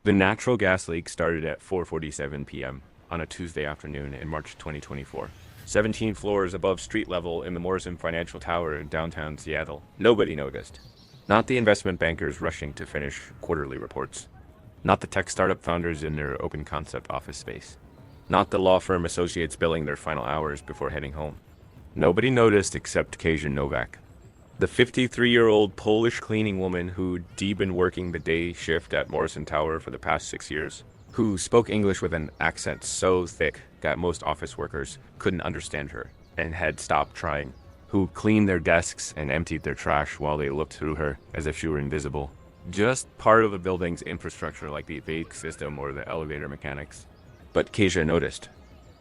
The natural gas leak started at 4:47 p.m. on a Tuesday afternoon in March 2024. 17 floors above street level in the Morrison Financial Tower in downtown Seattle. Nobody noticed. Not the investment bankers rushing to finish quarterly reports. Not the tech startup founders in their open concept office space. Not the law firm associates billing their final hours before heading home. Nobody noticed except Kasia Novak, the 53-year-old Polish cleaning woman who'd been working the day shift at Morrison Tower for the past 6 years, who spoke English with an accent so thick that most office workers couldn't understand her and had stopped trying, who cleaned their desks and emptied their trash while they looked through her as if she were invisible. Just part of the building's infrastructure like the evacuation system or the elevator mechanics. But Kasia noticed.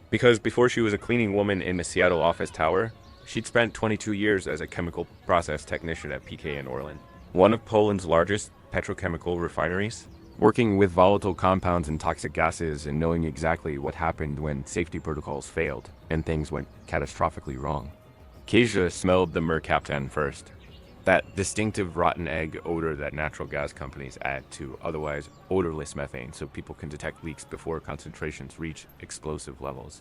Because before she was a cleaning woman in the Seattle office tower, she'd spent 22 years as a chemical process technician at PK in Orland, one of Poland's largest petrochemical refineries, working with volatile compounds and toxic gases and knowing exactly what happened when safety protocols failed and things went catastrophically wrong. Kasia smelled the mercaptan first, that distinctive rotten egg odor that natural gas companies add to otherwise odorless methane so people can detect leaks before concentrations reach explosive levels.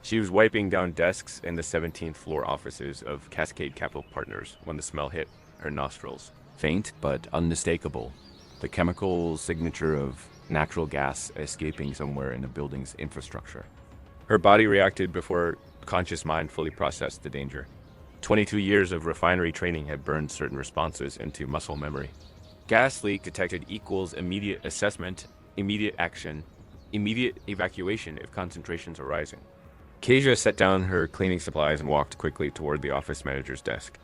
She was wiping down desks in the 17th floor offices of Cascade Capital Partners when the smell hit her nostrils. Faint but unmistakable, the chemical signature of natural gas escaping somewhere in the building's infrastructure. Her body reacted before her conscious mind fully processed the danger. 22 years of refinery training had burned certain responses into muscle memory. Gas leak detected equals immediate assessment, immediate action, immediate evacuation if concentrations are rising. Kasia set down her cleaning supplies and walked quickly toward the office manager's desk.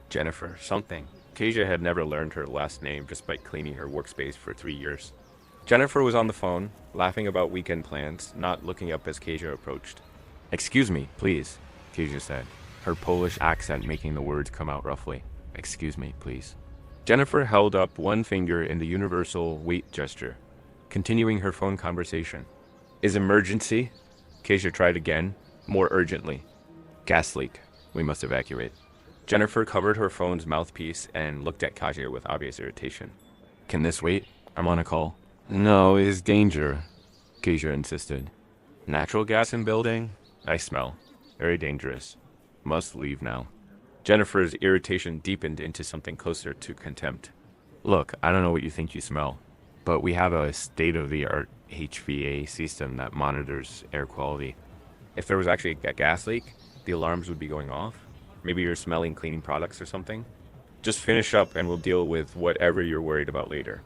Jennifer, something. Kasia had never learned her last name despite cleaning her workspace for 3 years. Jennifer was on the phone, laughing about weekend plans, not looking up as Kasia approached. "Excuse me, please," Kasia said, her Polish accent making the words come out roughly. "Excuse me, please." Jennifer held up one finger in the universal wait gesture, continuing her phone conversation. "Is emergency?" Kasia tried again, more urgently. "Gas leak. We must evacuate." Jennifer covered her phone's mouthpiece and looked at Kasia with obvious irritation. "Can this wait? I'm on a call." "No, it's danger," Kasia insisted. "Natural gas in building? I smell. Very dangerous. Must leave now." Jennifer's irritation deepened into something closer to contempt. "Look, I don't know what you think you smell, but we have a state-of-the-art HVA system that monitors air quality. If there was actually a gas leak, the alarms would be going off. Maybe you're smelling cleaning products or something. Just finish up and we'll deal with whatever you're worried about later."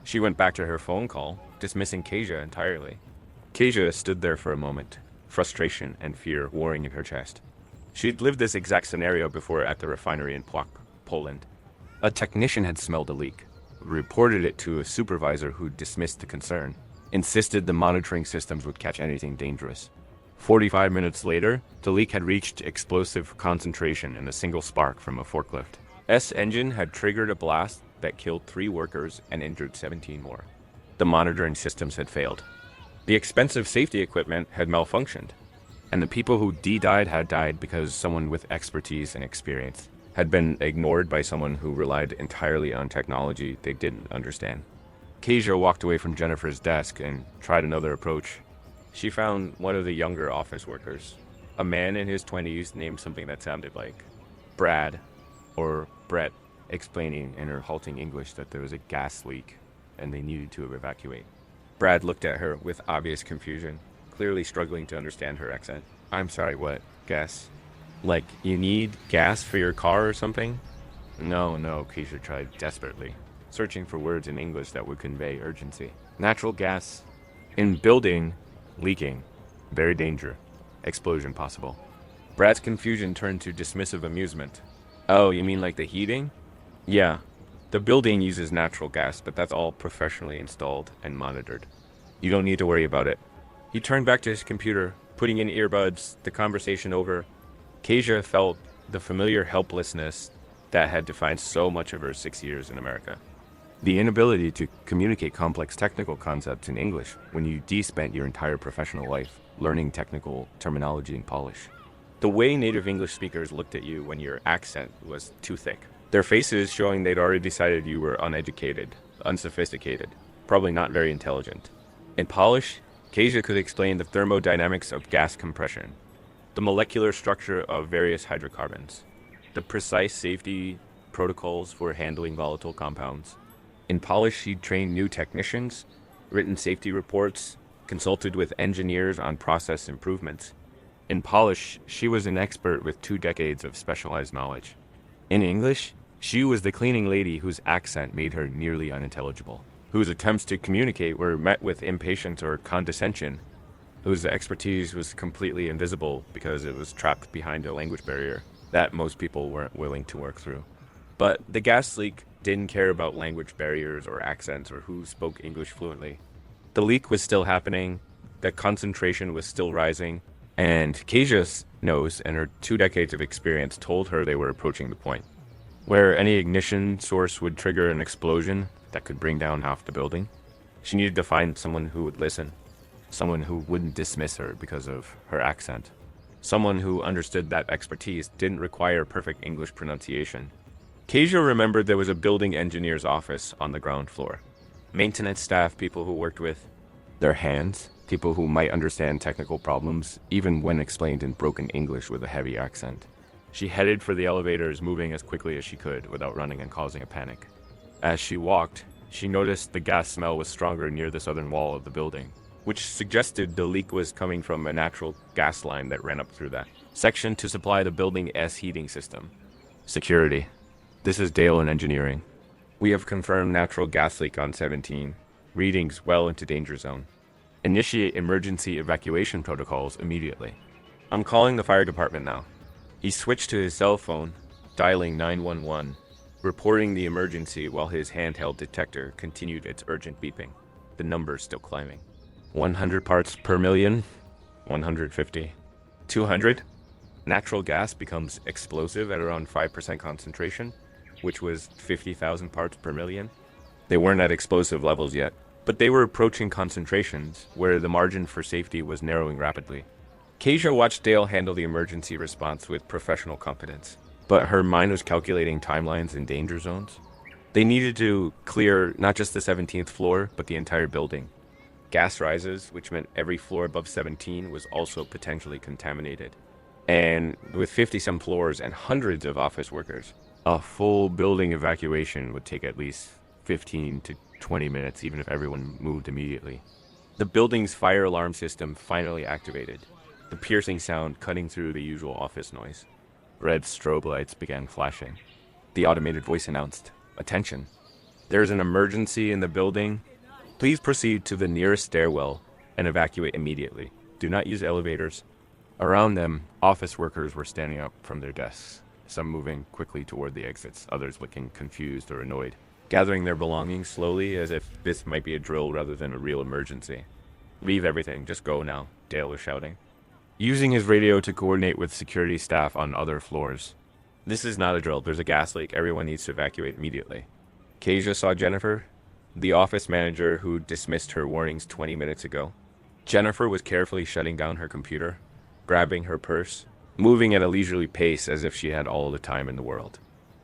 She went back to her phone call, dismissing Kasia entirely. Kasia stood there for a moment, frustration and fear warring in her chest. She'd lived this exact scenario before at the refinery in Płock, Poland. A technician had smelled a leak, reported it to a supervisor who dismissed the concern, insisted the monitoring systems would catch anything dangerous. 45 minutes later, the leak had reached explosive concentration in a single spark from a forklift. Engine had triggered a blast that killed 3 workers and injured 17 more. The monitoring systems had failed. The expensive safety equipment had malfunctioned. And the people who died had died because someone with expertise and experience had been ignored by someone who relied entirely on technology they didn't understand. Kasia walked away from Jennifer's desk and tried another approach. She found one of the younger office workers, a man in his 20s named something that sounded like Brad or Brett, explaining in her halting English that there was a gas leak and they needed to evacuate. Brad looked at her with obvious confusion, clearly struggling to understand her accent. "I'm sorry, what? Gas? Like, you need gas for your car or something?" No, Kasia tried desperately, searching for words in English that would convey urgency. "Natural gas. In building. Leaking. Very danger. Explosion possible." Brad's confusion turned to dismissive amusement. "Oh, you mean like the heating?" "Yeah. The building uses natural gas, but that's all professionally installed and monitored. You don't need to worry about it." He turned back to his computer, putting in earbuds, the conversation over. Kasia felt the familiar helplessness that had defined so much of her 6 years in America. The inability to communicate complex technical concepts in English when you spent your entire professional life learning technical terminology and polish. The way native English speakers looked at you when your accent was too thick. Their faces showing they'd already decided you were uneducated, unsophisticated. probably not very intelligent. In Polish, Kasia could explain the thermodynamics of gas compression, the molecular structure of various hydrocarbons, the precise safety protocols for handling volatile compounds. In Polish, she trained new technicians, written safety reports, consulted with engineers on process improvements. In Polish, she was an expert with 2 decades of specialized knowledge. In English, she was the cleaning lady whose accent made her nearly unintelligible, whose attempts to communicate were met with impatience or condescension, whose expertise was completely invisible because it was trapped behind a language barrier that most people weren't willing to work through. But the gas leak didn't care about language barriers or accents or who spoke English fluently. The leak was still happening, the concentration was still rising, and Kasia's nose and her 2 decades of experience told her they were approaching the point where any ignition source would trigger an explosion that could bring down half the building. She needed to find someone who would listen, someone who wouldn't dismiss her because of her accent, someone who understood that expertise didn't require perfect English pronunciation. Kasia remembered there was a building engineer's office on the ground floor. Maintenance staff, people who worked with their hands, people who might understand technical problems, even when explained in broken English with a heavy accent. She headed for the elevators, moving as quickly as she could without running and causing a panic. As she walked, she noticed the gas smell was stronger near the southern wall of the building, which suggested the leak was coming from a natural gas line that ran up through that section to supply the building's heating system. Security. This is Dale in engineering. We have confirmed natural gas leak on 17. Readings well into danger zone. Initiate emergency evacuation protocols immediately. I'm calling the fire department now. He switched to his cell phone, dialing 911, reporting the emergency while his handheld detector continued its urgent beeping. The numbers still climbing. 100 parts per million, 150, 200. Natural gas becomes explosive at around 5% concentration, which was 50,000 parts per million. They weren't at explosive levels yet, but they were approaching concentrations where the margin for safety was narrowing rapidly. Kasia watched Dale handle the emergency response with professional competence, but her mind was calculating timelines and danger zones. They needed to clear not just the 17th floor, but the entire building. Gas rises, which meant every floor above 17 was also potentially contaminated. And with 50-some floors and hundreds of office workers, a full building evacuation would take at least 15 to 20 minutes, even if everyone moved immediately. The building's fire alarm system finally activated, the piercing sound cutting through the usual office noise. Red strobe lights began flashing. The automated voice announced, "Attention, there's an emergency in the building. Please proceed to the nearest stairwell and evacuate immediately. Do not use elevators." Around them, office workers were standing up from their desks, some moving quickly toward the exits, others looking confused or annoyed, gathering their belongings slowly as if this might be a drill rather than a real emergency. "Leave everything, just go now," Dale was shouting, using his radio to coordinate with security staff on other floors. "This is not a drill. There's a gas leak. Everyone needs to evacuate immediately." Kasia saw Jennifer, the office manager who dismissed her warnings 20 minutes ago. Jennifer was carefully shutting down her computer, grabbing her purse, moving at a leisurely pace as if she had all the time in the world.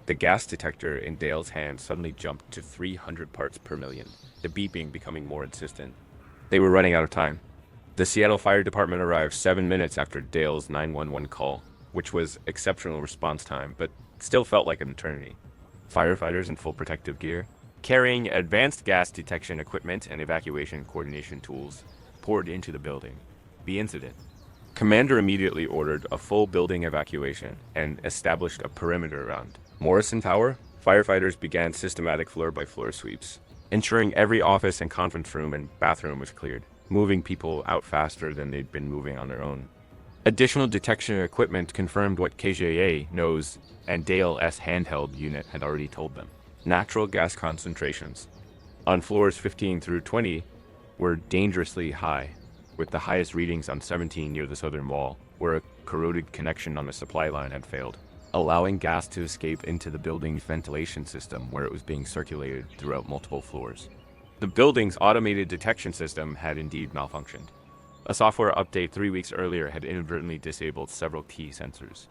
The gas detector in Dale's hand suddenly jumped to 300 parts per million, the beeping becoming more insistent. They were running out of time. The Seattle Fire Department arrived 7 minutes after Dale's 911 call, which was exceptional response time, but still felt like an eternity. Firefighters in full protective gear, carrying advanced gas detection equipment and evacuation coordination tools, poured into the building. The incident. Commander immediately ordered a full building evacuation and established a perimeter around Morrison Tower. Firefighters began systematic floor-by-floor sweeps, ensuring every office and conference room and bathroom was cleared, moving people out faster than they'd been moving on their own. Additional detection equipment confirmed what Kasia knows and Dale's handheld unit had already told them. Natural gas concentrations on floors 15 through 20 were dangerously high, with the highest readings on 17 near the southern wall, where a corroded connection on the supply line had failed, allowing gas to escape into the building's ventilation system where it was being circulated throughout multiple floors. The building's automated detection system had indeed malfunctioned. A software update 3 weeks earlier had inadvertently disabled several key sensors.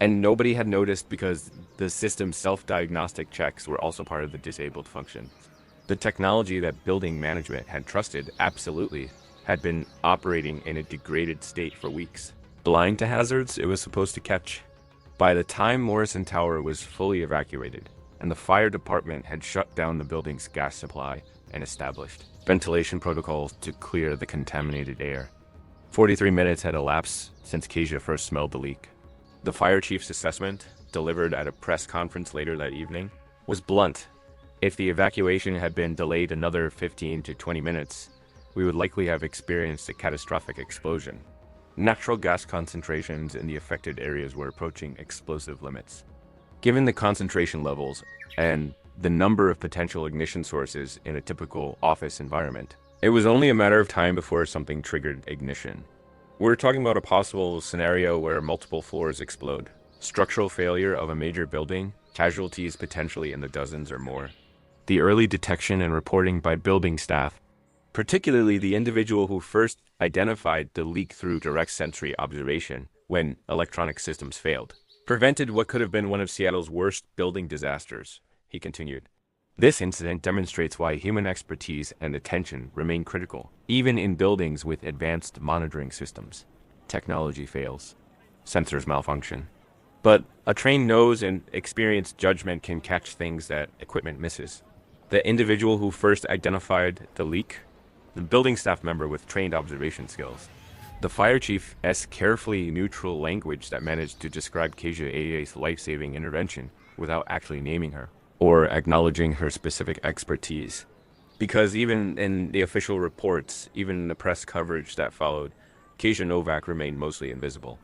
And nobody had noticed because the system's self-diagnostic checks were also part of the disabled function. The technology that building management had trusted absolutely had been operating in a degraded state for weeks. Blind to hazards it was supposed to catch. By the time Morrison Tower was fully evacuated, and the fire department had shut down the building's gas supply and established ventilation protocols to clear the contaminated air, 43 minutes had elapsed since Kasia first smelled the leak. The fire chief's assessment, delivered at a press conference later that evening, was blunt. If the evacuation had been delayed another 15 to 20 minutes, we would likely have experienced a catastrophic explosion. Natural gas concentrations in the affected areas were approaching explosive limits. Given the concentration levels and the number of potential ignition sources in a typical office environment, it was only a matter of time before something triggered ignition. We're talking about a possible scenario where multiple floors explode, structural failure of a major building, casualties potentially in the dozens or more. The early detection and reporting by building staff, particularly the individual who first identified the leak through direct sensory observation when electronic systems failed, prevented what could have been one of Seattle's worst building disasters, he continued. This incident demonstrates why human expertise and attention remain critical, even in buildings with advanced monitoring systems. Technology fails. Sensors malfunction. But a trained nose and experienced judgment can catch things that equipment misses. The individual who first identified the leak, the building staff member with trained observation skills, the fire chief's carefully neutral language that managed to describe Kasia AA's life-saving intervention without actually naming her or acknowledging her specific expertise. Because even in the official reports, even in the press coverage that followed, Kasia Novak remained mostly invisible.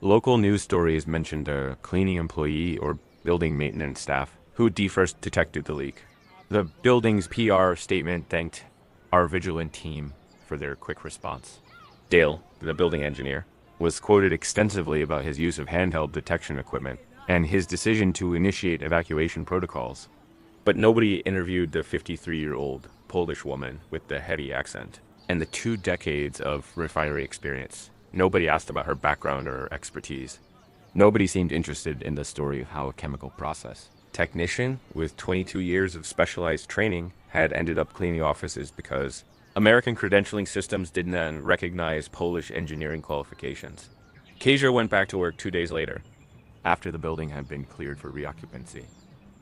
Local news stories mentioned a cleaning employee or building maintenance staff who first detected the leak. The building's PR statement thanked our vigilant team for their quick response. Dale, the building engineer, was quoted extensively about his use of handheld detection equipment and his decision to initiate evacuation protocols. But nobody interviewed the 53-year-old Polish woman with the heavy accent and the 2 decades of refinery experience. Nobody asked about her background or expertise. Nobody seemed interested in the story of how a chemical process technician with 22 years of specialized training had ended up cleaning offices because American credentialing systems didn't recognize Polish engineering qualifications. Kasia went back to work 2 days later, after the building had been cleared for reoccupancy,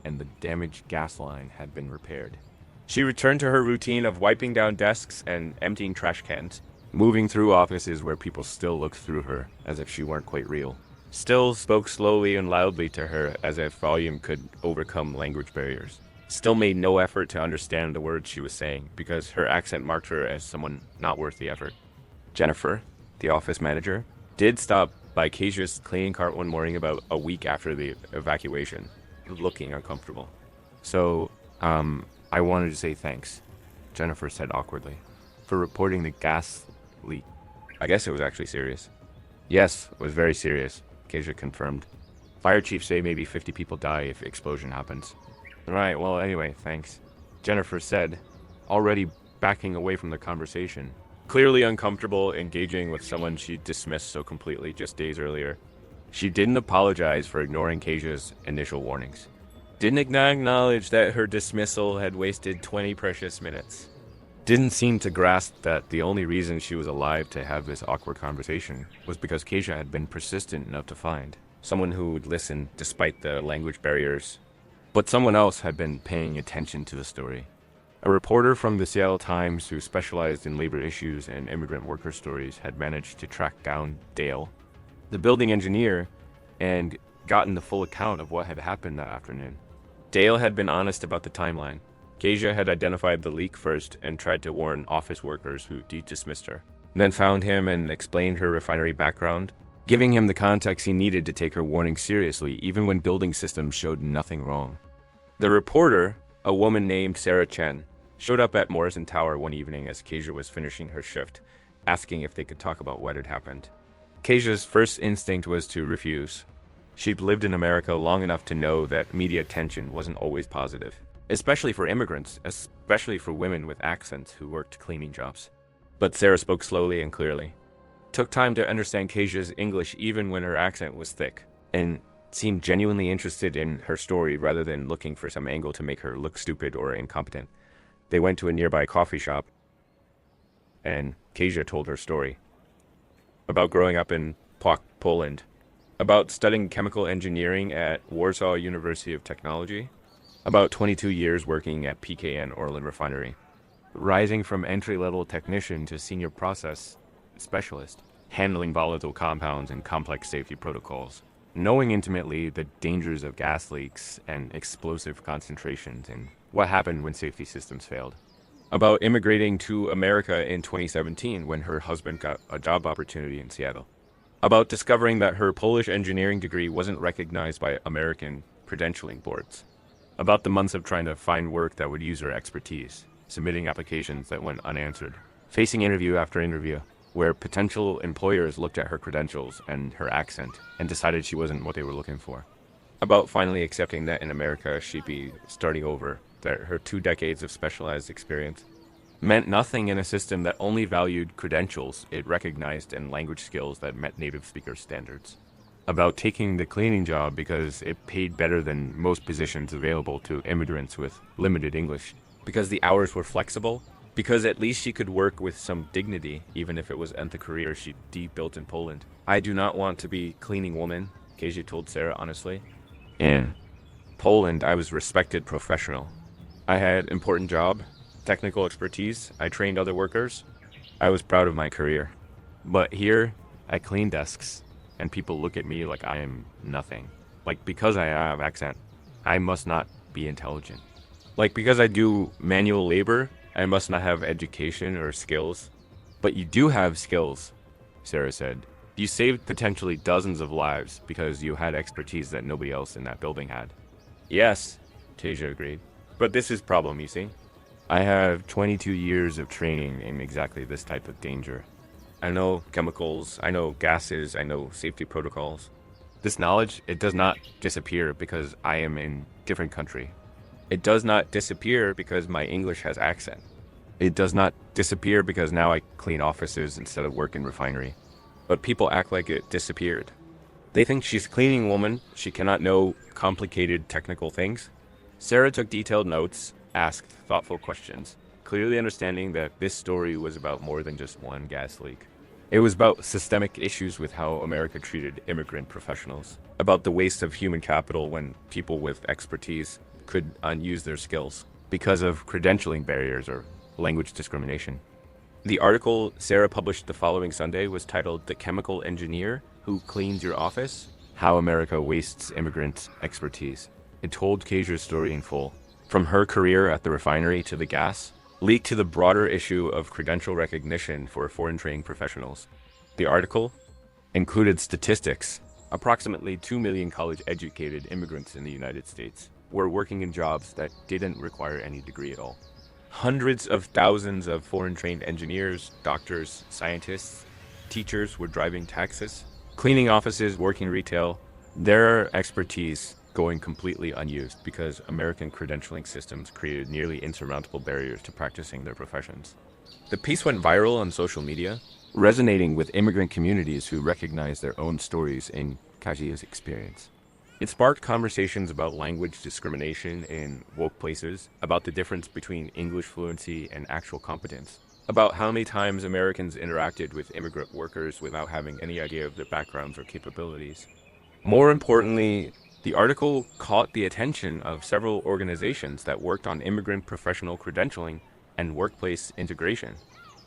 and the damaged gas line had been repaired. She returned to her routine of wiping down desks and emptying trash cans, moving through offices where people still looked through her as if she weren't quite real. Still spoke slowly and loudly to her as if volume could overcome language barriers. Still made no effort to understand the words she was saying because her accent marked her as someone not worth the effort. Jennifer, the office manager, did stop by Kasia's cleaning cart one morning about a week after the evacuation, looking uncomfortable. So, I wanted to say thanks, Jennifer said awkwardly, for reporting the gas leak. I guess it was actually serious. Yes, it was very serious, Kasia confirmed. Fire chiefs say maybe 50 people die if explosion happens. Right, well, anyway, thanks, Jennifer said, already backing away from the conversation, clearly uncomfortable engaging with someone she dismissed so completely just days earlier. She didn't apologize for ignoring Kasia's initial warnings. Didn't acknowledge that her dismissal had wasted 20 precious minutes. Didn't seem to grasp that the only reason she was alive to have this awkward conversation was because Kasia had been persistent enough to find someone who would listen despite the language barriers. But someone else had been paying attention to the story. A reporter from the Seattle Times who specialized in labor issues and immigrant worker stories had managed to track down Dale, the building engineer, and gotten the full account of what had happened that afternoon. Dale had been honest about the timeline. Kasia had identified the leak first and tried to warn office workers who dismissed her, then found him and explained her refinery background, giving him the context he needed to take her warning seriously even when building systems showed nothing wrong. The reporter, a woman named Sarah Chen, showed up at Morrison Tower one evening as Kasia was finishing her shift, asking if they could talk about what had happened. Kasia's first instinct was to refuse. She'd lived in America long enough to know that media attention wasn't always positive, especially for immigrants, especially for women with accents who worked cleaning jobs. But Sarah spoke slowly and clearly, took time to understand Kasia's English even when her accent was thick, and seemed genuinely interested in her story rather than looking for some angle to make her look stupid or incompetent. They went to a nearby coffee shop, and Kasia told her story about growing up in Poland, about studying chemical engineering at Warsaw University of Technology, about 22 years working at PKN Orlen Refinery, rising from entry-level technician to senior process specialist, handling volatile compounds and complex safety protocols, knowing intimately the dangers of gas leaks and explosive concentrations and what happened when safety systems failed. About immigrating to America in 2017 when her husband got a job opportunity in Seattle. About discovering that her Polish engineering degree wasn't recognized by American credentialing boards. About the months of trying to find work that would use her expertise, submitting applications that went unanswered, facing interview after interview, where potential employers looked at her credentials and her accent and decided she wasn't what they were looking for. About finally accepting that in America she'd be starting over, that her 2 decades of specialized experience meant nothing in a system that only valued credentials it recognized and language skills that met native speaker standards. About taking the cleaning job because it paid better than most positions available to immigrants with limited English, because the hours were flexible, because at least she could work with some dignity even if it wasn't the career she deep built in Poland. I do not want to be cleaning woman, Kasia told Sarah honestly. In Poland, I was respected professional. I had important job, technical expertise, I trained other workers. I was proud of my career. But here, I clean desks, and people look at me like I am nothing. Like because I have accent, I must not be intelligent. Like because I do manual labor, I must not have education or skills. But you do have skills, Sarah said. You saved potentially dozens of lives because you had expertise that nobody else in that building had. Yes, Kasia agreed. But this is problem, you see. I have 22 years of training in exactly this type of danger. I know chemicals, I know gases, I know safety protocols. This knowledge, it does not disappear because I am in different country. It does not disappear because my English has accent. It does not disappear because now I clean offices instead of work in refinery. But people act like it disappeared. They think she's a cleaning woman, she cannot know complicated technical things. Sarah took detailed notes, asked thoughtful questions, clearly understanding that this story was about more than just one gas leak. It was about systemic issues with how America treated immigrant professionals, about the waste of human capital when people with expertise could unuse their skills because of credentialing barriers or language discrimination. The article Sarah published the following Sunday was titled "The Chemical Engineer Who Cleans Your Office: How America Wastes Immigrant Expertise." It told Kasia's story in full, from her career at the refinery to the gas leak to the broader issue of credential recognition for foreign-trained professionals. The article included statistics. Approximately 2 million college-educated immigrants in the United States were working in jobs that didn't require any degree at all. Hundreds of thousands of foreign-trained engineers, doctors, scientists, teachers were driving taxis, cleaning offices, working retail. Their expertise going completely unused because American credentialing systems created nearly insurmountable barriers to practicing their professions. The piece went viral on social media, resonating with immigrant communities who recognized their own stories in Kasia's experience. It sparked conversations about language discrimination in workplaces, about the difference between English fluency and actual competence, about how many times Americans interacted with immigrant workers without having any idea of their backgrounds or capabilities. More importantly, the article caught the attention of several organizations that worked on immigrant professional credentialing and workplace integration.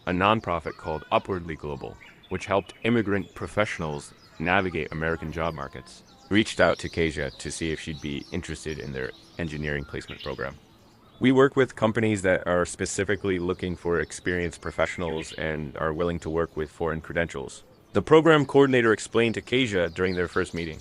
A nonprofit called Upwardly Global, which helped immigrant professionals navigate American job markets, reached out to Kasia to see if she'd be interested in their engineering placement program. We work with companies that are specifically looking for experienced professionals and are willing to work with foreign credentials. The program coordinator explained to Kasia during their first meeting.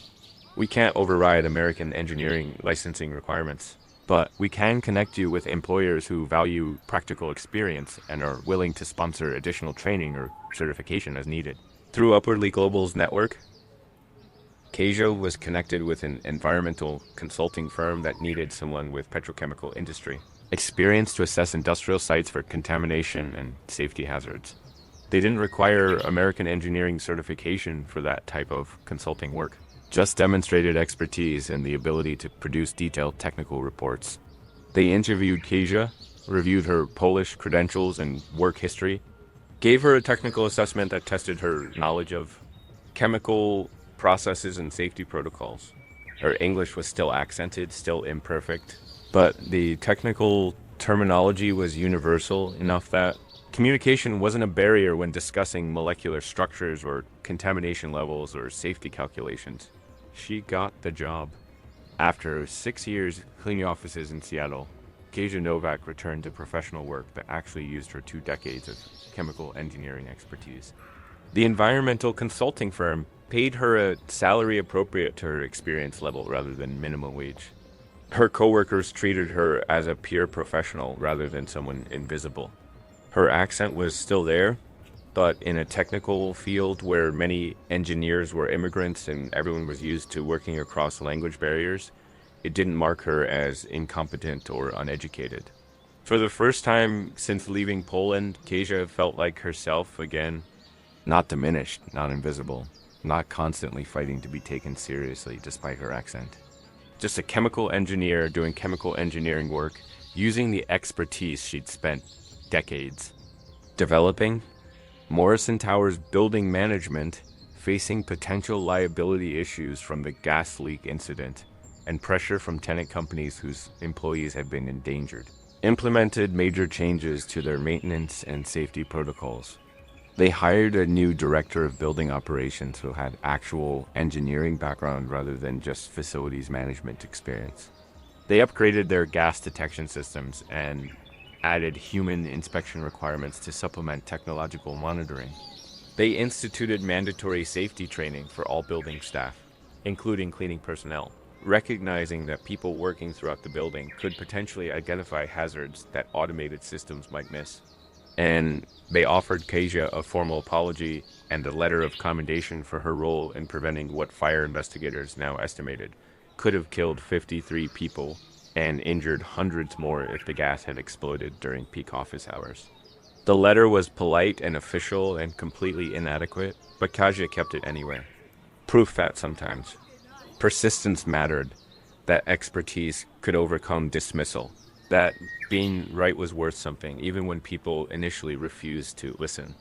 We can't override American engineering licensing requirements, but we can connect you with employers who value practical experience and are willing to sponsor additional training or certification as needed. Through Upwardly Global's network, Kasia was connected with an environmental consulting firm that needed someone with petrochemical industry experience to assess industrial sites for contamination and safety hazards. They didn't require American engineering certification for that type of consulting work, just demonstrated expertise and the ability to produce detailed technical reports. They interviewed Kasia, reviewed her Polish credentials and work history, gave her a technical assessment that tested her knowledge of chemical processes and safety protocols. Her English was still accented, still imperfect, but the technical terminology was universal enough that communication wasn't a barrier when discussing molecular structures or contamination levels or safety calculations. She got the job. After 6 years cleaning offices in Seattle, Kasia Novak returned to professional work that actually used her 2 decades of chemical engineering expertise. The environmental consulting firm paid her a salary appropriate to her experience level rather than minimum wage. Her coworkers treated her as a peer professional rather than someone invisible. Her accent was still there, but in a technical field where many engineers were immigrants and everyone was used to working across language barriers, it didn't mark her as incompetent or uneducated. For the first time since leaving Poland, Kasia felt like herself again. Not diminished, not invisible, not constantly fighting to be taken seriously despite her accent. Just a chemical engineer doing chemical engineering work, using the expertise she'd spent decades developing. Morrison Tower's building management, facing potential liability issues from the gas leak incident and pressure from tenant companies whose employees had been endangered, implemented major changes to their maintenance and safety protocols. They hired a new director of building operations who had actual engineering background rather than just facilities management experience. They upgraded their gas detection systems and added human inspection requirements to supplement technological monitoring. They instituted mandatory safety training for all building staff, including cleaning personnel, recognizing that people working throughout the building could potentially identify hazards that automated systems might miss. And they offered Kasia a formal apology and a letter of commendation for her role in preventing what fire investigators now estimated could have killed 53 people and injured hundreds more if the gas had exploded during peak office hours. The letter was polite and official and completely inadequate, but Kasia kept it anyway. Proof that sometimes persistence mattered, that expertise could overcome dismissal, that being right was worth something, even when people initially refused to listen.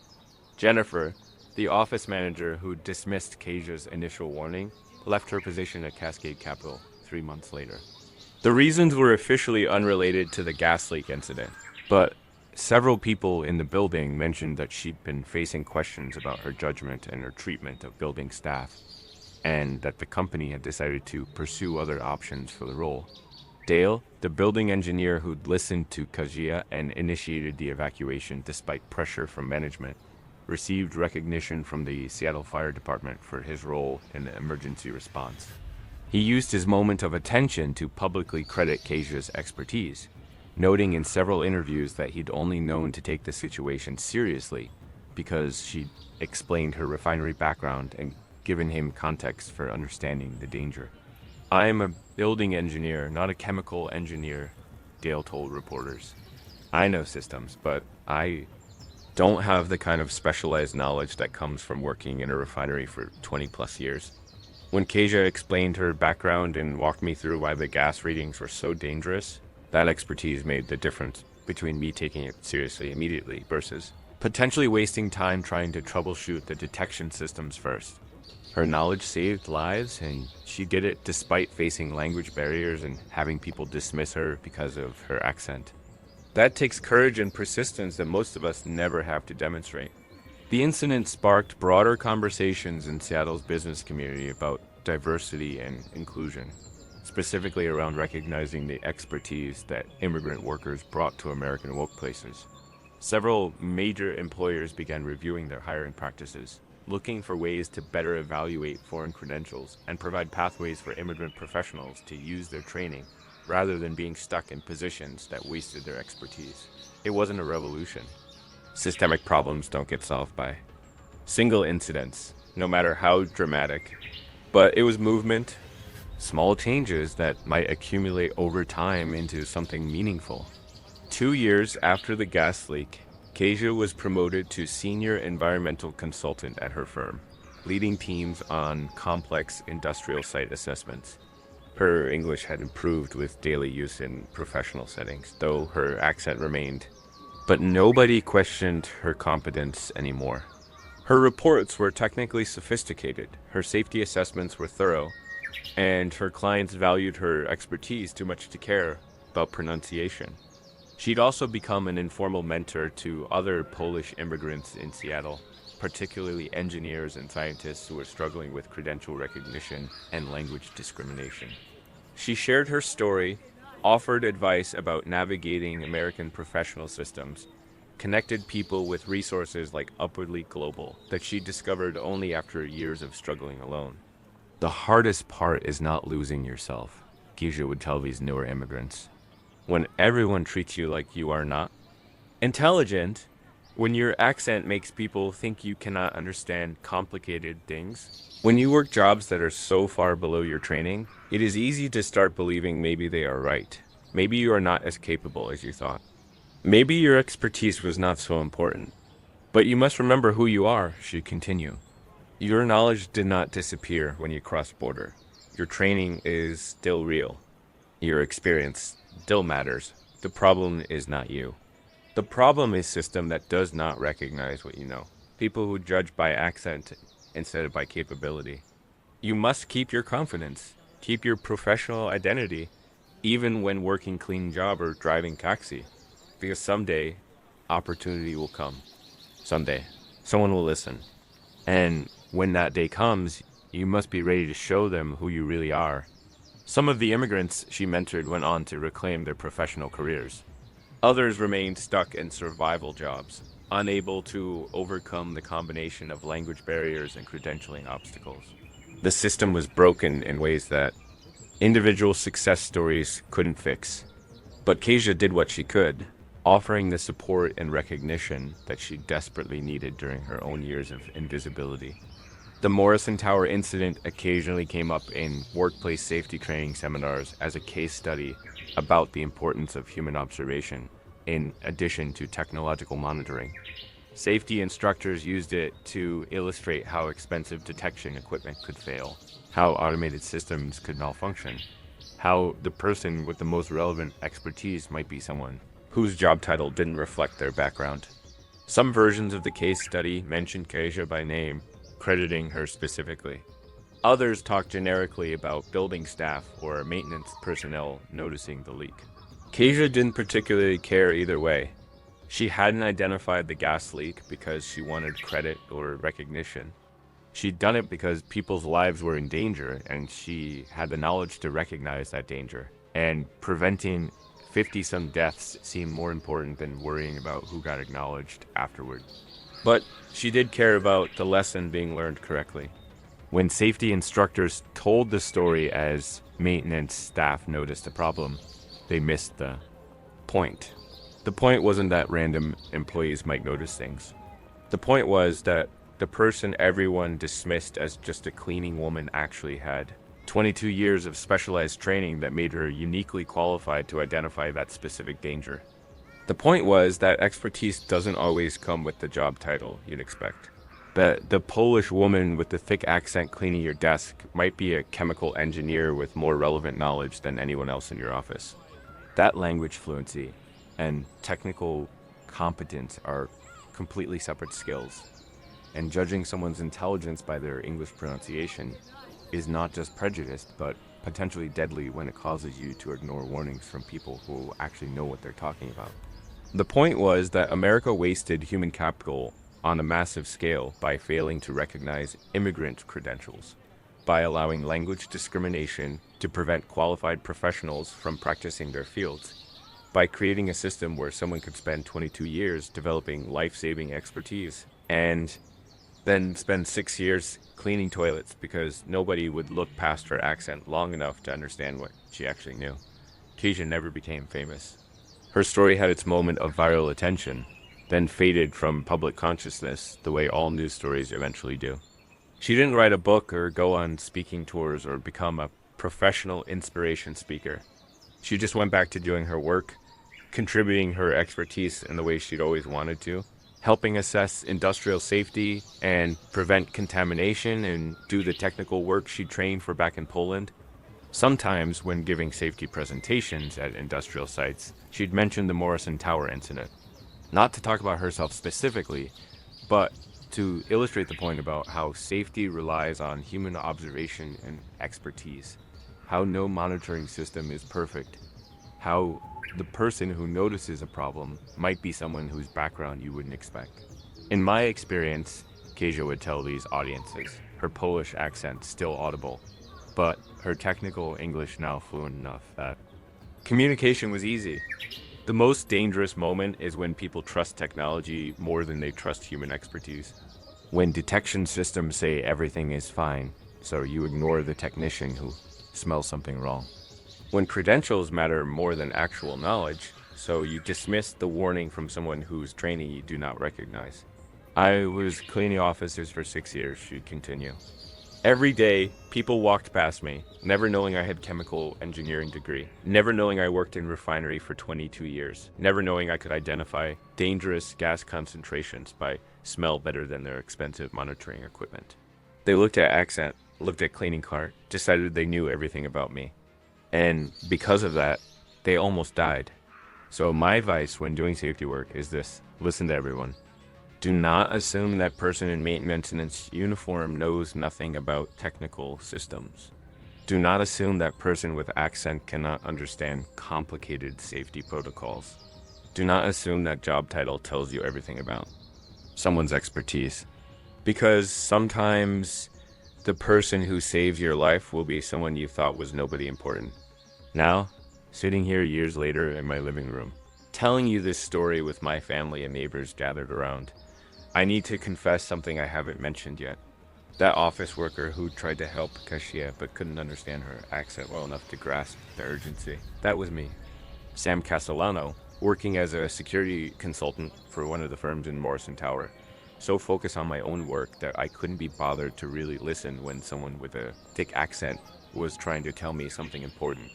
Jennifer, the office manager who dismissed Kasia's initial warning, left her position at Cascade Capital 3 months later. The reasons were officially unrelated to the gas leak incident, but several people in the building mentioned that she'd been facing questions about her judgment and her treatment of building staff, and that the company had decided to pursue other options for the role. Dale, the building engineer who'd listened to Kasia and initiated the evacuation despite pressure from management, received recognition from the Seattle Fire Department for his role in the emergency response. He used his moment of attention to publicly credit Kasia's expertise, noting in several interviews that he'd only known to take the situation seriously because she'd explained her refinery background and given him context for understanding the danger. "I am a building engineer, not a chemical engineer," Dale told reporters. "I know systems, but I don't have the kind of specialized knowledge that comes from working in a refinery for 20 plus years." When Kasia explained her background and walked me through why the gas readings were so dangerous, that expertise made the difference between me taking it seriously immediately versus potentially wasting time trying to troubleshoot the detection systems first. Her knowledge saved lives, and she did it despite facing language barriers and having people dismiss her because of her accent. That takes courage and persistence that most of us never have to demonstrate. The incident sparked broader conversations in Seattle's business community about diversity and inclusion, specifically around recognizing the expertise that immigrant workers brought to American workplaces. Several major employers began reviewing their hiring practices, looking for ways to better evaluate foreign credentials and provide pathways for immigrant professionals to use their training rather than being stuck in positions that wasted their expertise. It wasn't a revolution. Systemic problems don't get solved by single incidents, no matter how dramatic. But it was movement, small changes that might accumulate over time into something meaningful. 2 years after the gas leak, Kasia was promoted to senior environmental consultant at her firm, leading teams on complex industrial site assessments. Her English had improved with daily use in professional settings, though her accent remained. But nobody questioned her competence anymore. Her reports were technically sophisticated, her safety assessments were thorough, and her clients valued her expertise too much to care about pronunciation. She'd also become an informal mentor to other Polish immigrants in Seattle, particularly engineers and scientists who were struggling with credential recognition and language discrimination. She shared her story, offered advice about navigating American professional systems, connected people with resources like Upwardly Global that she discovered only after years of struggling alone. The hardest part is not losing yourself, Kasia would tell these newer immigrants. When everyone treats you like you are not intelligent, when your accent makes people think you cannot understand complicated things, when you work jobs that are so far below your training, it is easy to start believing maybe they are right. Maybe you are not as capable as you thought. Maybe your expertise was not so important. But you must remember who you are, she'd continue. Your knowledge did not disappear when you crossed border. Your training is still real. Your experience still matters. The problem is not you. The problem is a system that does not recognize what you know. People who judge by accent instead of by capability. You must keep your confidence. Keep your professional identity, even when working clean job or driving taxi. Because someday, opportunity will come. Someday, someone will listen. And when that day comes, you must be ready to show them who you really are. Some of the immigrants she mentored went on to reclaim their professional careers. Others remained stuck in survival jobs, unable to overcome the combination of language barriers and credentialing obstacles. The system was broken in ways that individual success stories couldn't fix. But Kasia did what she could, offering the support and recognition that she desperately needed during her own years of invisibility. The Morrison Tower incident occasionally came up in workplace safety training seminars as a case study about the importance of human observation, in addition to technological monitoring. Safety instructors used it to illustrate how expensive detection equipment could fail, how automated systems could malfunction, how the person with the most relevant expertise might be someone whose job title didn't reflect their background. Some versions of the case study mentioned Kasia by name, crediting her specifically. Others talked generically about building staff or maintenance personnel noticing the leak. Kasia didn't particularly care either way. She hadn't identified the gas leak because she wanted credit or recognition. She'd done it because people's lives were in danger, and she had the knowledge to recognize that danger. And preventing 50-some deaths seemed more important than worrying about who got acknowledged afterward. But she did care about the lesson being learned correctly. When safety instructors told the story as maintenance staff noticed a problem, they missed the point. The point wasn't that random employees might notice things. The point was that the person everyone dismissed as just a cleaning woman actually had 22 years of specialized training that made her uniquely qualified to identify that specific danger. The point was that expertise doesn't always come with the job title you'd expect. That the Polish woman with the thick accent cleaning your desk might be a chemical engineer with more relevant knowledge than anyone else in your office. That language fluency and technical competence are completely separate skills. And judging someone's intelligence by their English pronunciation is not just prejudiced, but potentially deadly when it causes you to ignore warnings from people who actually know what they're talking about. The point was that America wasted human capital on a massive scale by failing to recognize immigrant credentials, by allowing language discrimination to prevent qualified professionals from practicing their fields, by creating a system where someone could spend 22 years developing life-saving expertise and then spend 6 years cleaning toilets because nobody would look past her accent long enough to understand what she actually knew. Kasia never became famous. Her story had its moment of viral attention, then faded from public consciousness the way all news stories eventually do. She didn't write a book or go on speaking tours or become a professional inspiration speaker. She just went back to doing her work, contributing her expertise in the way she'd always wanted to, helping assess industrial safety and prevent contamination and do the technical work she trained for back in Poland. Sometimes, when giving safety presentations at industrial sites, she'd mention the Morrison Tower incident. Not to talk about herself specifically, but to illustrate the point about how safety relies on human observation and expertise, how no monitoring system is perfect, how the person who notices a problem might be someone whose background you wouldn't expect. In my experience, Kasia would tell these audiences, her Polish accent still audible, but her technical English now fluent enough that communication was easy. The most dangerous moment is when people trust technology more than they trust human expertise. When detection systems say everything is fine, so you ignore the technician who smells something wrong. When credentials matter more than actual knowledge, so you dismiss the warning from someone whose training you do not recognize. I was cleaning officers for 6 years, she'd continue. Every day, people walked past me, never knowing I had chemical engineering degree, never knowing I worked in refinery for 22 years, never knowing I could identify dangerous gas concentrations by smell better than their expensive monitoring equipment. They looked at accent, looked at cleaning cart, decided they knew everything about me. And because of that, they almost died. So my advice when doing safety work is this: listen to everyone. Do not assume that person in maintenance uniform knows nothing about technical systems. Do not assume that person with accent cannot understand complicated safety protocols. Do not assume that job title tells you everything about someone's expertise. Because sometimes the person who saves your life will be someone you thought was nobody important. Now, sitting here years later in my living room, telling you this story with my family and neighbors gathered around, I need to confess something I haven't mentioned yet. That office worker who tried to help Kasia but couldn't understand her accent well enough to grasp the urgency. That was me. Sam Castellano, working as a security consultant for one of the firms in Morrison Tower. So focused on my own work that I couldn't be bothered to really listen when someone with a thick accent was trying to tell me something important.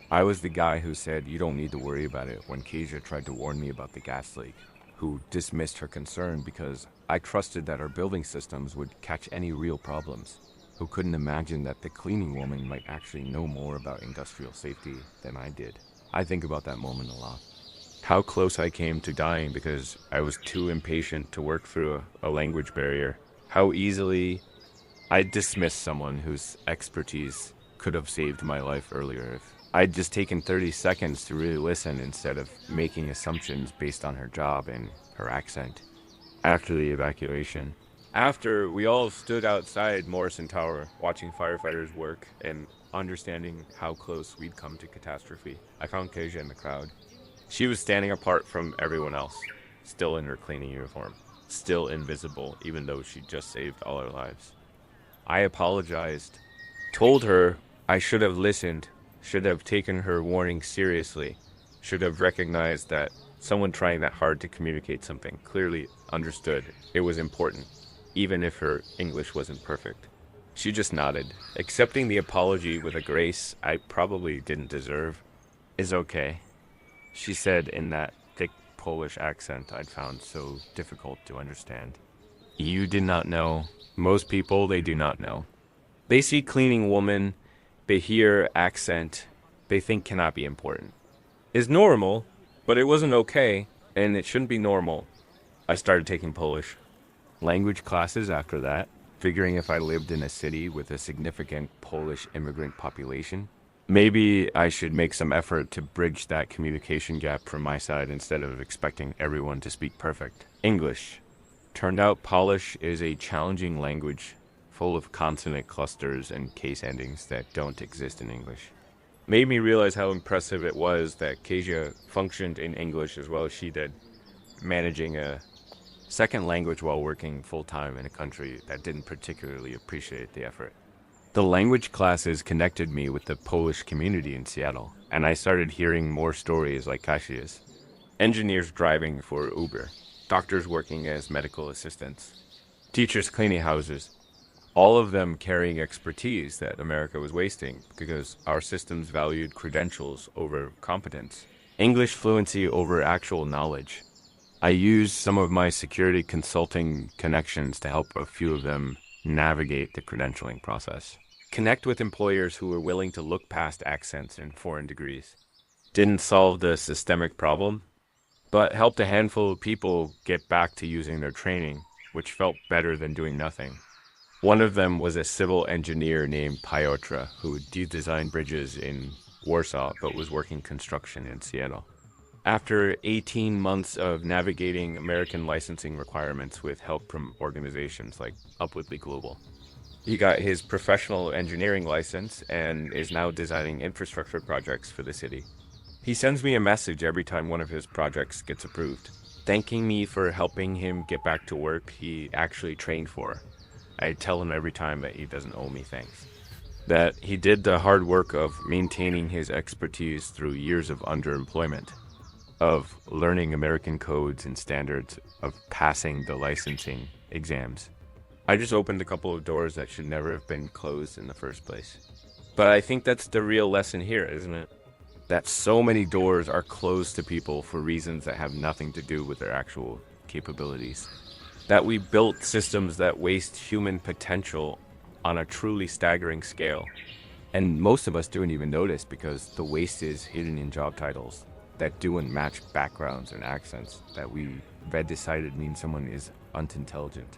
I was the guy who said, "You don't need to worry about it," when Kasia tried to warn me about the gas leak, who dismissed her concern because I trusted that our building systems would catch any real problems, who couldn't imagine that the cleaning woman might actually know more about industrial safety than I did. I think about that moment a lot. How close I came to dying because I was too impatient to work through a language barrier. How easily I dismissed someone whose expertise could have saved my life earlier if I'd just taken 30 seconds to really listen instead of making assumptions based on her job and her accent. After the evacuation, after we all stood outside Morrison Tower watching firefighters work and understanding how close we'd come to catastrophe, I found Kasia in the crowd. She was standing apart from everyone else, still in her cleaning uniform, still invisible even though she just saved all our lives. I apologized, told her I should have listened, should have taken her warning seriously, should have recognized that someone trying that hard to communicate something clearly understood it was important, even if her English wasn't perfect. She just nodded, accepting the apology with a grace I probably didn't deserve. "Is okay," she said in that thick Polish accent I'd found so difficult to understand. You did not know. Most people, they do not know. They see cleaning woman, they hear accent, they think cannot be important. It's normal, but it wasn't okay, and it shouldn't be normal. I started taking Polish language classes after that, figuring if I lived in a city with a significant Polish immigrant population, maybe I should make some effort to bridge that communication gap from my side instead of expecting everyone to speak perfect English. Turned out Polish is a challenging language, full of consonant clusters and case endings that don't exist in English. Made me realize how impressive it was that Kasia functioned in English as well as she did, managing a second language while working full-time in a country that didn't particularly appreciate the effort. The language classes connected me with the Polish community in Seattle, and I started hearing more stories like Kasia's. Engineers driving for Uber, doctors working as medical assistants, teachers cleaning houses, all of them carrying expertise that America was wasting because our systems valued credentials over competence, English fluency over actual knowledge. I used some of my security consulting connections to help a few of them navigate the credentialing process. Connect with employers who were willing to look past accents and foreign degrees. Didn't solve the systemic problem, but helped a handful of people get back to using their training, which felt better than doing nothing. One of them was a civil engineer named Piotr, who designed bridges in Warsaw but was working construction in Seattle. After 18 months of navigating American licensing requirements with help from organizations like Upwardly Global, he got his professional engineering license and is now designing infrastructure projects for the city. He sends me a message every time one of his projects gets approved, thanking me for helping him get back to work he actually trained for. I tell him every time that he doesn't owe me thanks. That he did the hard work of maintaining his expertise through years of underemployment, of learning American codes and standards, of passing the licensing exams. I just opened a couple of doors that should never have been closed in the first place. But I think that's the real lesson here, isn't it? That so many doors are closed to people for reasons that have nothing to do with their actual capabilities. That we built systems that waste human potential on a truly staggering scale. And most of us don't even notice because the waste is hidden in job titles that don't match backgrounds and accents that we have decided mean someone is unintelligent.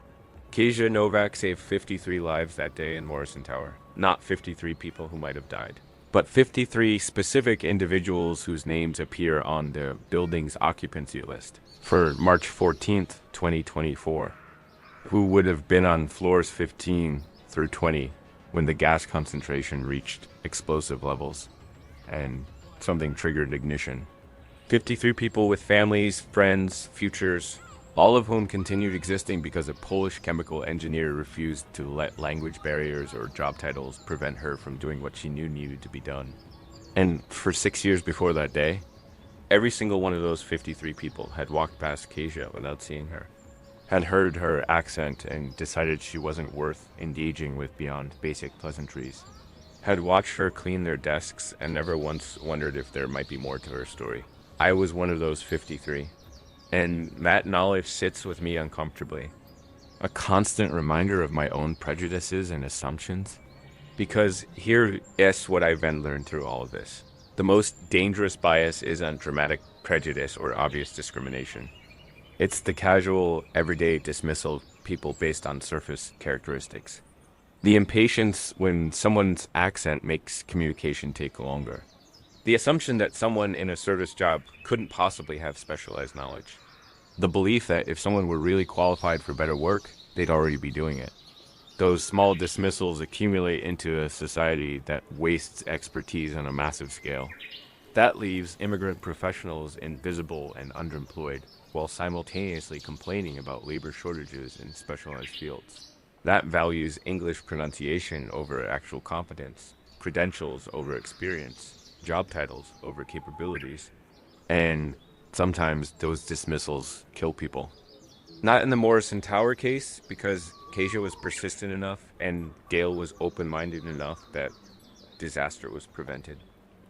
Kasia Novak saved 53 lives that day in Morrison Tower. Not 53 people who might have died, but 53 specific individuals whose names appear on the building's occupancy list for March 14th, 2024, who would have been on floors 15 through 20 when the gas concentration reached explosive levels and something triggered ignition. 53 people with families, friends, futures, all of whom continued existing because a Polish chemical engineer refused to let language barriers or job titles prevent her from doing what she knew needed to be done. And for 6 years before that day, every single one of those 53 people had walked past Kasia without seeing her, had heard her accent and decided she wasn't worth engaging with beyond basic pleasantries, had watched her clean their desks and never once wondered if there might be more to her story. I was one of those 53. And that knowledge sits with me uncomfortably. A constant reminder of my own prejudices and assumptions. Because here is what I've then learned through all of this. The most dangerous bias isn't dramatic prejudice or obvious discrimination. It's the casual, everyday dismissal of people based on surface characteristics. The impatience when someone's accent makes communication take longer. The assumption that someone in a service job couldn't possibly have specialized knowledge. The belief that if someone were really qualified for better work, they'd already be doing it. Those small dismissals accumulate into a society that wastes expertise on a massive scale. That leaves immigrant professionals invisible and underemployed, while simultaneously complaining about labor shortages in specialized fields. That values English pronunciation over actual competence, credentials over experience, job titles over capabilities, and sometimes those dismissals kill people. Not in the Morrison Tower case, because Kasia was persistent enough and Gail was open-minded enough that disaster was prevented.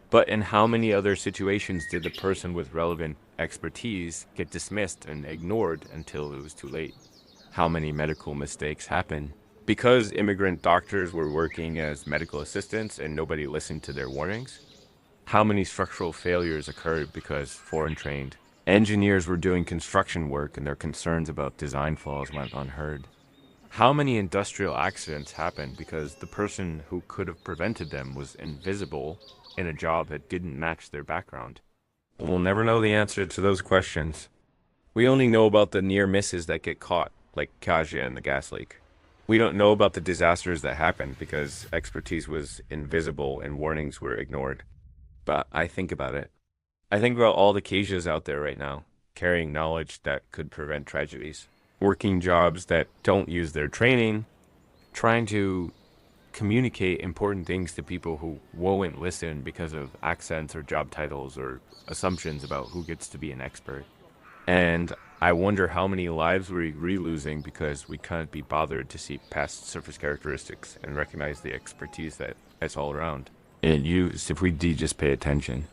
But in how many other situations did the person with relevant expertise get dismissed and ignored until it was too late? How many medical mistakes happen because immigrant doctors were working as medical assistants and nobody listened to their warnings? How many structural failures occurred because foreign-trained engineers were doing construction work and their concerns about design flaws went unheard? How many industrial accidents happened because the person who could have prevented them was invisible in a job that didn't match their background? We'll never know the answer to those questions. We only know about the near misses that get caught, like Kasia and the gas leak. We don't know about the disasters that happened because expertise was invisible and warnings were ignored. But I think about it. I think about all the Kasias out there right now, carrying knowledge that could prevent tragedies, working jobs that don't use their training, trying to communicate important things to people who won't listen because of accents or job titles or assumptions about who gets to be an expert. And I wonder how many lives we're re-losing because we can't be bothered to see past surface characteristics and recognize the expertise that is all around and use if we just pay attention.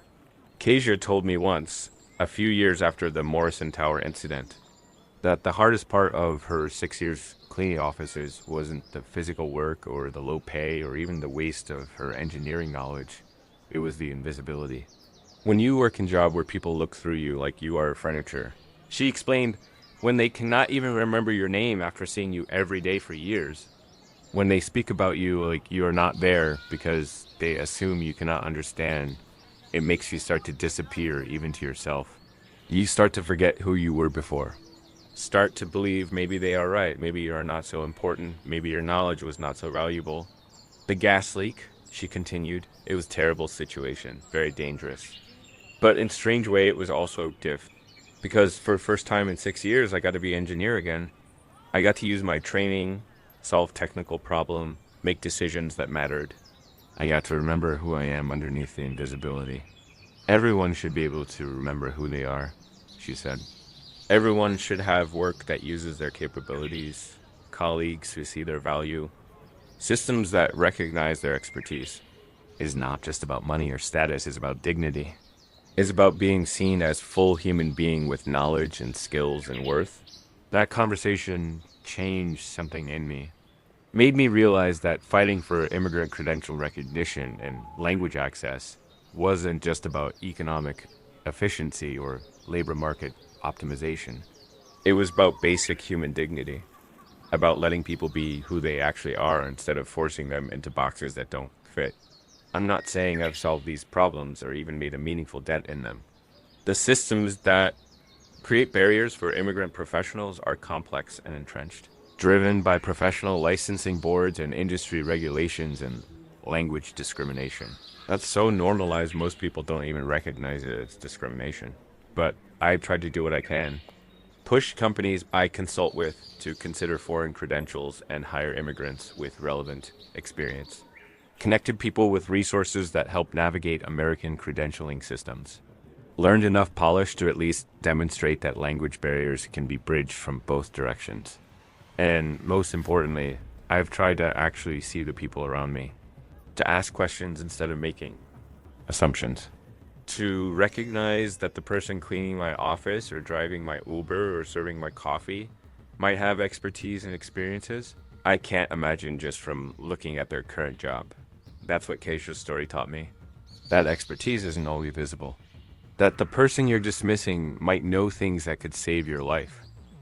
Kasia told me once, a few years after the Morrison Tower incident, That the hardest part of her 6 years cleaning offices wasn't the physical work or the low pay or even the waste of her engineering knowledge. It was the invisibility. When you work in a job where people look through you like you are furniture, she explained, when they cannot even remember your name after seeing you every day for years, when they speak about you like you are not there because they assume you cannot understand, it makes you start to disappear even to yourself. You start to forget who you were before. Start to believe maybe they are right, maybe you are not so important, maybe your knowledge was not so valuable. The gas leak, she continued, it was a terrible situation, very dangerous. But in a strange way, it was also diff. Because for the first time in 6 years, I got to be an engineer again. I got to use my training, solve technical problem, make decisions that mattered. I got to remember who I am underneath the invisibility. Everyone should be able to remember who they are, she said. Everyone should have work that uses their capabilities, colleagues who see their value, systems that recognize their expertise. It is not just about money or status, it's about dignity. It's about being seen as full human being with knowledge and skills and worth. That conversation changed something in me. Made me realize that fighting for immigrant credential recognition and language access wasn't just about economic efficiency or labor market optimization. It was about basic human dignity, about letting people be who they actually are instead of forcing them into boxes that don't fit. I'm not saying I've solved these problems or even made a meaningful dent in them. The systems that create barriers for immigrant professionals are complex and entrenched, driven by professional licensing boards and industry regulations and language discrimination. That's so normalized most people don't even recognize it as discrimination. But I've tried to do what I can. Push companies I consult with to consider foreign credentials and hire immigrants with relevant experience. Connected people with resources that help navigate American credentialing systems. Learned enough polish to at least demonstrate that language barriers can be bridged from both directions. And most importantly, I've tried to actually see the people around me, to ask questions instead of making assumptions, to recognize that the person cleaning my office or driving my Uber or serving my coffee might have expertise and experiences I can't imagine just from looking at their current job. That's what Kasia's story taught me. That expertise isn't always visible. That the person you're dismissing might know things that could save your life.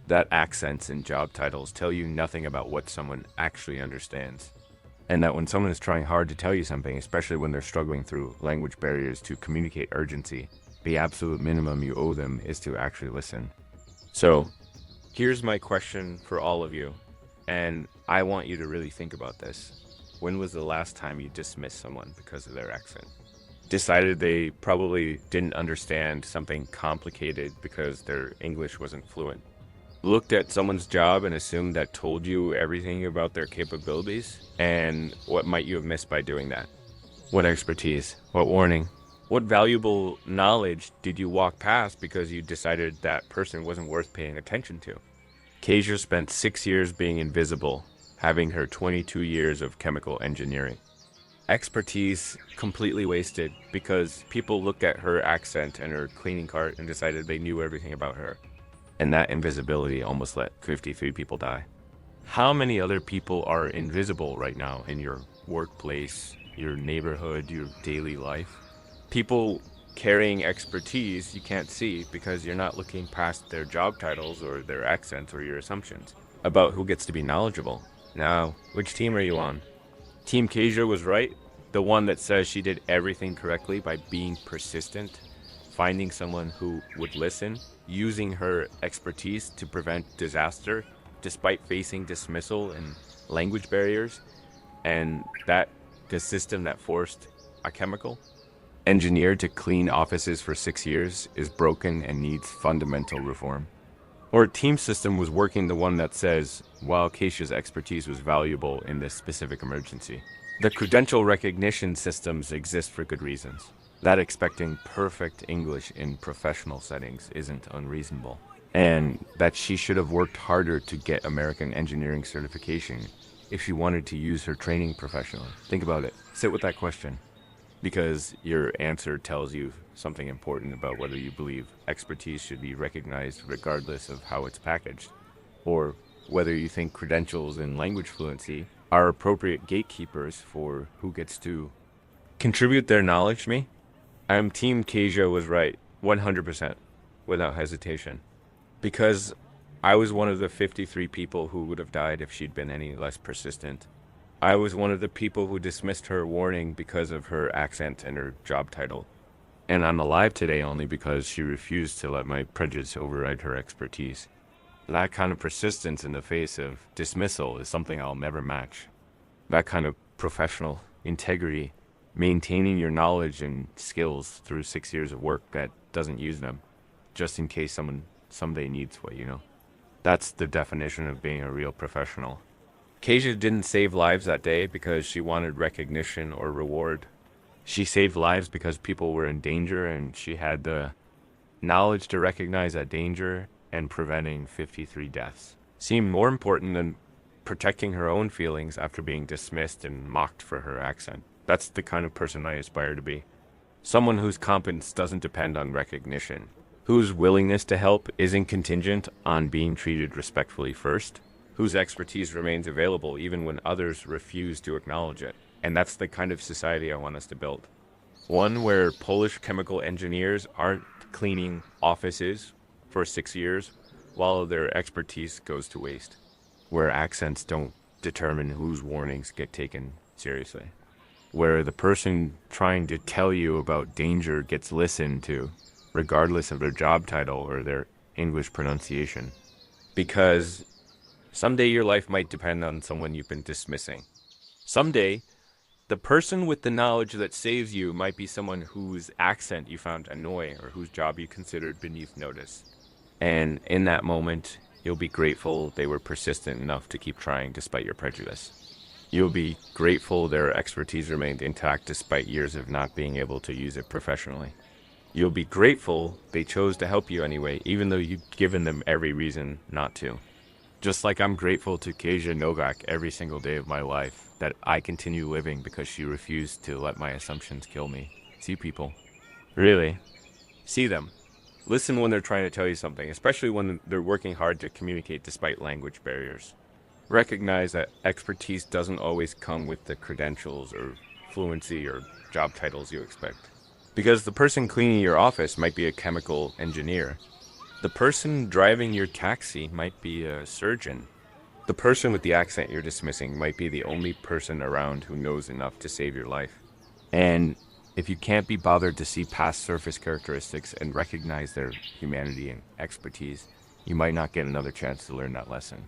That accents and job titles tell you nothing about what someone actually understands. And that when someone is trying hard to tell you something, especially when they're struggling through language barriers to communicate urgency, the absolute minimum you owe them is to actually listen. So, here's my question for all of you, and I want you to really think about this. When was the last time you dismissed someone because of their accent? Decided they probably didn't understand something complicated because their English wasn't fluent? Looked at someone's job and assumed that told you everything about their capabilities? And what might you have missed by doing that? What expertise? What warning? What valuable knowledge did you walk past because you decided that person wasn't worth paying attention to? Kasia spent 6 years being invisible, having her 22 years of chemical engineering. Expertise completely wasted because people looked at her accent and her cleaning cart and decided they knew everything about her. And that invisibility almost let 53 people die. How many other people are invisible right now in your workplace, your neighborhood, your daily life? People carrying expertise you can't see because you're not looking past their job titles or their accents or your assumptions about who gets to be knowledgeable. Now, which team are you on? Team Kasia was right, the one that says she did everything correctly by being persistent, finding someone who would listen, using her expertise to prevent disaster despite facing dismissal and language barriers, and that the system that forced a chemical engineer to clean offices for 6 years is broken and needs fundamental reform. Or team system was working the one that says, while Kasia's expertise was valuable in this specific emergency. The credential recognition systems exist for good reasons. That expecting perfect English in professional settings isn't unreasonable. And that she should have worked harder to get American engineering certification if she wanted to use her training professionally. Think about it. Sit with that question. because your answer tells you something important about whether you believe expertise should be recognized regardless of how it's packaged, or whether you think credentials and language fluency are appropriate gatekeepers for who gets to contribute their knowledge to me. I'm Team Kasia was right, 100%, without hesitation. Because I was one of the 53 people who would have died if she'd been any less persistent. I was one of the people who dismissed her warning because of her accent and her job title. And I'm alive today only because she refused to let my prejudice override her expertise. That kind of persistence in the face of dismissal is something I'll never match. That kind of professional integrity, maintaining your knowledge and skills through 6 years of work that doesn't use them, just in case someone someday needs what you know. That's the definition of being a real professional. Kasia didn't save lives that day because she wanted recognition or reward. She saved lives because people were in danger, and she had the knowledge to recognize that danger, and preventing 53 deaths seemed more important than protecting her own feelings after being dismissed and mocked for her accent. That's the kind of person I aspire to be. Someone whose competence doesn't depend on recognition, whose willingness to help isn't contingent on being treated respectfully first, whose expertise remains available even when others refuse to acknowledge it. And that's the kind of society I want us to build. One where Polish chemical engineers aren't cleaning offices for 6 years while their expertise goes to waste. Where accents don't determine whose warnings get taken seriously. Where the person trying to tell you about danger gets listened to, regardless of their job title or their English pronunciation. Because someday your life might depend on someone you've been dismissing. Someday, the person with the knowledge that saves you might be someone whose accent you found annoying or whose job you considered beneath notice. And in that moment, you'll be grateful they were persistent enough to keep trying despite your prejudice. You'll be grateful their expertise remained intact despite years of not being able to use it professionally. You'll be grateful they chose to help you anyway, even though you'd given them every reason not to. Just like I'm grateful to Kasia Novak every single day of my life that I continue living because she refused to let my assumptions kill me. See people. Really. See them. Listen when they're trying to tell you something, especially when they're working hard to communicate despite language barriers. Recognize that expertise doesn't always come with the credentials or fluency or job titles you expect. Because the person cleaning your office might be a chemical engineer. The person driving your taxi might be a surgeon. The person with the accent you're dismissing might be the only person around who knows enough to save your life. And if you can't be bothered to see past surface characteristics and recognize their humanity and expertise, you might not get another chance to learn that lesson.